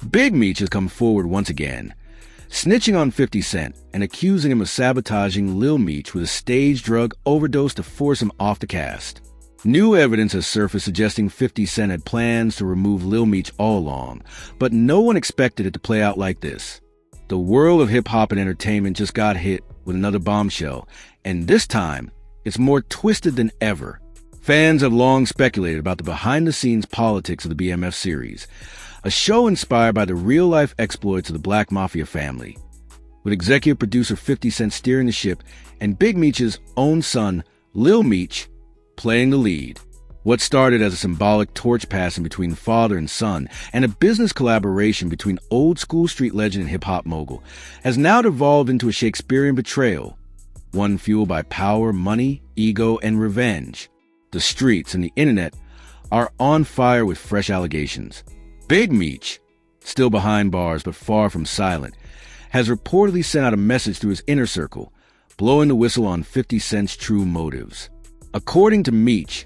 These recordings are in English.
Big Meech has come forward once again, snitching on 50 Cent and accusing him of sabotaging Lil Meech with a staged drug overdose to force him off the cast. New evidence has surfaced suggesting 50 Cent had plans to remove Lil Meech all along, but no one expected it to play out like this. The world of hip-hop and entertainment just got hit with another bombshell, and this time, it's more twisted than ever. Fans have long speculated about the behind-the-scenes politics of the BMF series, a show inspired by the real-life exploits of the Black Mafia Family, with executive producer 50 Cent steering the ship and Big Meech's own son, Lil Meech, playing the lead. What started as a symbolic torch passing between father and son and a business collaboration between old-school street legend and hip-hop mogul has now devolved into a Shakespearean betrayal, one fueled by power, money, ego, and revenge. The streets and the internet are on fire with fresh allegations. Big Meech, still behind bars but far from silent, has reportedly sent out a message through his inner circle, blowing the whistle on 50 Cent's true motives. According to Meech,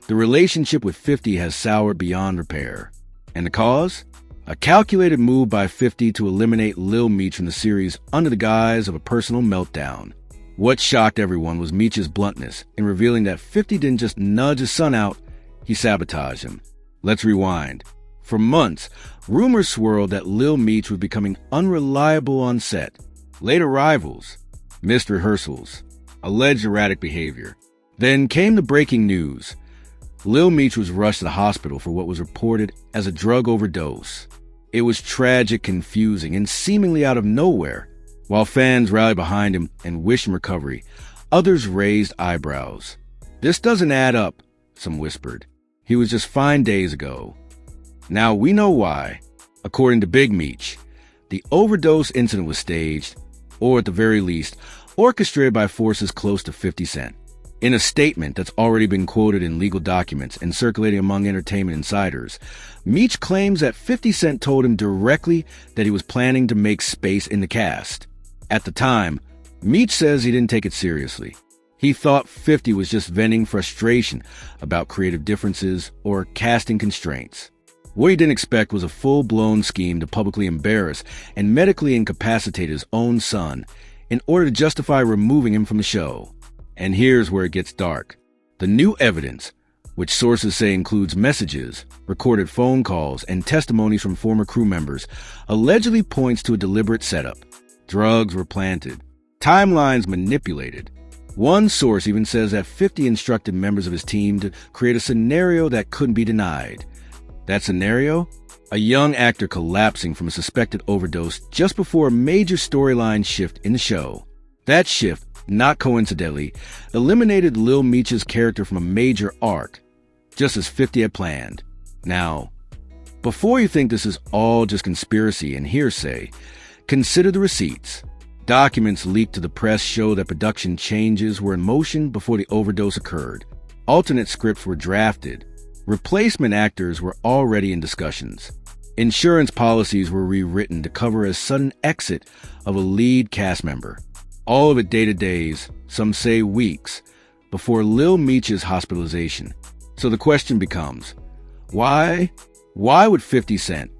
the relationship with 50 has soured beyond repair. And the cause? A calculated move by 50 to eliminate Lil Meech from the series under the guise of a personal meltdown. What shocked everyone was Meech's bluntness in revealing that 50 didn't just nudge his son out, he sabotaged him. Let's rewind. For months, rumors swirled that Lil Meech was becoming unreliable on set. Late arrivals, missed rehearsals, alleged erratic behavior. Then came the breaking news. Lil Meech was rushed to the hospital for what was reported as a drug overdose. It was tragic, confusing, and seemingly out of nowhere. While fans rallied behind him and wished him recovery, others raised eyebrows. This doesn't add up, some whispered. He was just fine days ago. Now we know why. According to Big Meech, the overdose incident was staged, or at the very least, orchestrated by forces close to 50 Cent. In a statement that's already been quoted in legal documents and circulating among entertainment insiders, Meech claims that 50 Cent told him directly that he was planning to make space in the cast. At the time, Meech says he didn't take it seriously. He thought 50 was just venting frustration about creative differences or casting constraints. What he didn't expect was a full-blown scheme to publicly embarrass and medically incapacitate his own son in order to justify removing him from the show. And here's where it gets dark. The new evidence, which sources say includes messages, recorded phone calls, and testimonies from former crew members, allegedly points to a deliberate setup. Drugs were planted, timelines manipulated. One source even says that 50 instructed members of his team to create a scenario that couldn't be denied. That scenario? A young actor collapsing from a suspected overdose just before a major storyline shift in the show. That shift, not coincidentally, eliminated Lil Meech's character from a major arc, just as 50 had planned. Now, before you think this is all just conspiracy and hearsay, consider the receipts. Documents leaked to the press show that production changes were in motion before the overdose occurred. Alternate scripts were drafted. Replacement actors were already in discussions. Insurance policies were rewritten to cover a sudden exit of a lead cast member. All of it dated days, some say weeks, before Lil Meech's hospitalization. So the question becomes, why would 50 Cent,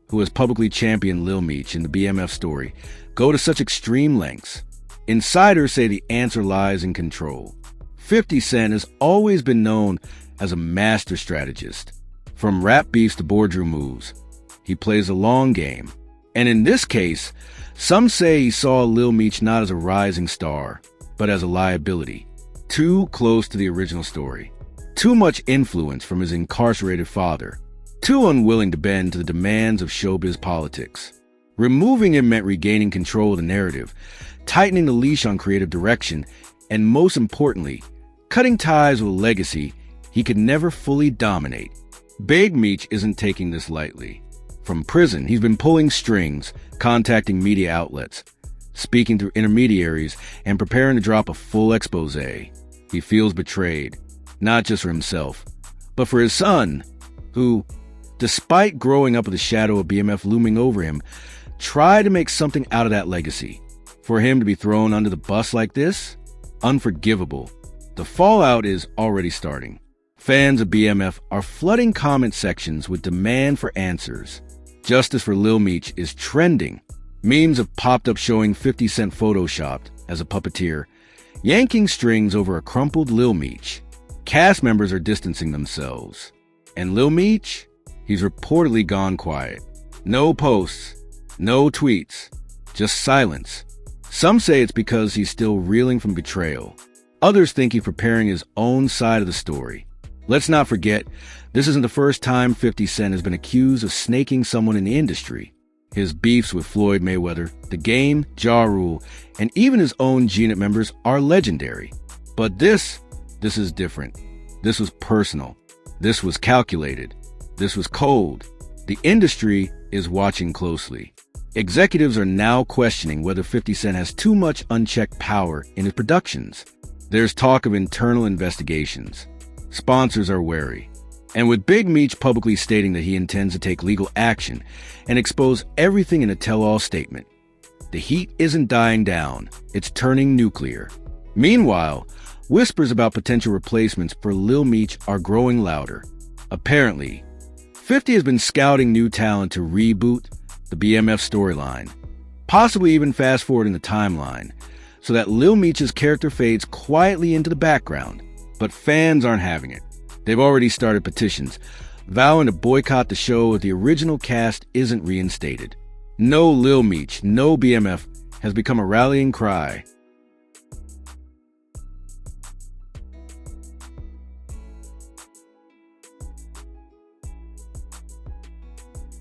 who has publicly championed Lil Meech in the BMF story, go to such extreme lengths? Insiders say the answer lies in control. 50 Cent has always been known as a master strategist. From rap beefs to boardroom moves, he plays a long game. And in this case, some say he saw Lil Meech not as a rising star, but as a liability. Too close to the original story. Too much influence from his incarcerated father. Too unwilling to bend to the demands of showbiz politics. Removing him meant regaining control of the narrative, tightening the leash on creative direction, and most importantly, cutting ties with a legacy he could never fully dominate. Big Meech isn't taking this lightly. From prison, he's been pulling strings, contacting media outlets, speaking through intermediaries, and preparing to drop a full expose. He feels betrayed, not just for himself, but for his son, who, despite growing up with the shadow of BMF looming over him, tried to make something out of that legacy. For him to be thrown under the bus like this? Unforgivable. The fallout is already starting. Fans of BMF are flooding comment sections with demand for answers. Justice for Lil Meech is trending. Memes have popped up showing 50 Cent photoshopped as a puppeteer, yanking strings over a crumpled Lil Meech. Cast members are distancing themselves. And Lil Meech? He's reportedly gone quiet. No posts, no tweets, just silence. Some say it's because he's still reeling from betrayal. Others think he's preparing his own side of the story. Let's not forget, this isn't the first time 50 Cent has been accused of snaking someone in the industry. His beefs with Floyd Mayweather, The Game, Ja Rule, and even his own G-Unit members are legendary. But this is different. This was personal. This was calculated. This was cold. The industry is watching closely. Executives are now questioning whether 50 Cent has too much unchecked power in his productions. There's talk of internal investigations. Sponsors are wary. And with Big Meech publicly stating that he intends to take legal action and expose everything in a tell-all statement, the heat isn't dying down, it's turning nuclear. Meanwhile, whispers about potential replacements for Lil Meech are growing louder. Apparently, 50 has been scouting new talent to reboot the BMF storyline, possibly even fast-forwarding the timeline, so that Lil Meech's character fades quietly into the background. But fans aren't having it. They've already started petitions, vowing to boycott the show if the original cast isn't reinstated. No Lil Meech, no BMF has become a rallying cry.